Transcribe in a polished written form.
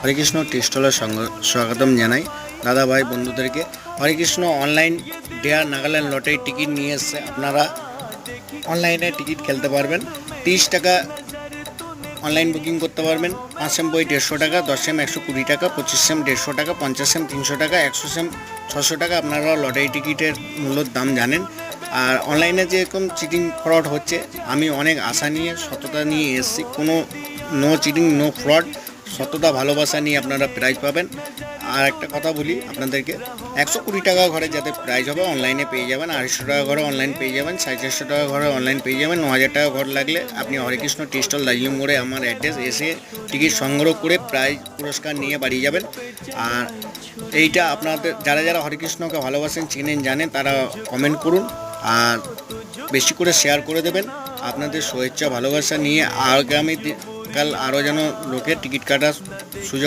হরে কৃষ্ণ টি স্টলের স্বাগতম জানাই দাদা ভাই বন্ধুদেরকে। Hare Krishna online dear Nagaland lottery ticket নিয়ে এসছে। আপনারা অনলাইনে টিকিট খেলতে পারবেন। 30 টাকা অনলাইন বুকিং করতে পারবেন। 5 সেম বই 150 টাকা, 10 সেম 120 টাকা, 25 সেম 150 টাকা, 50 সেম 300 টাকা, 100 সেম 600 টাকা। আপনারা লটারি টিকিটের মূল্যর দাম জানেন। আর অনলাইনে যেরকম চিটিং ফ্রড হচ্ছে, আমি অনেক আশা নিয়ে সততা নিয়ে এসেছি। কোনো নো চিটিং নো ফ্রড, সততা ভালোবাসা নিয়ে আপনারা প্রাইজ পাবেন। আর একটা কথা বলি আপনাদেরকে, 120 টাকা ঘরে যাতে প্রাইজ হবে অনলাইনে পেয়ে যাবেন, 250 টাকা ঘরে অনলাইন পেয়ে যাবেন, 450 টাকা ঘরে অনলাইন পেয়ে যাবেন, 9000 টাকা ঘর লাগলে আপনি হরেকৃষ্ণ টি স্টল দার্জিলিং মোড়ে আমার অ্যাড্রেস এসে টিকিট সংগ্রহ করে প্রাইজ পুরস্কার নিয়ে বাড়ি যাবেন। আর এইটা আপনাদের যারা যারা হরেকৃষ্ণকে ভালোবাসেন, চেনেন, জানেন, তারা কমেন্ট করুন আর বেশি করে শেয়ার করে দেবেন। আপনাদের শুভেচ্ছা ভালোবাসা নিয়ে আগামী কাল আরও যেন লোকের টিকিট কাটার সুযোগ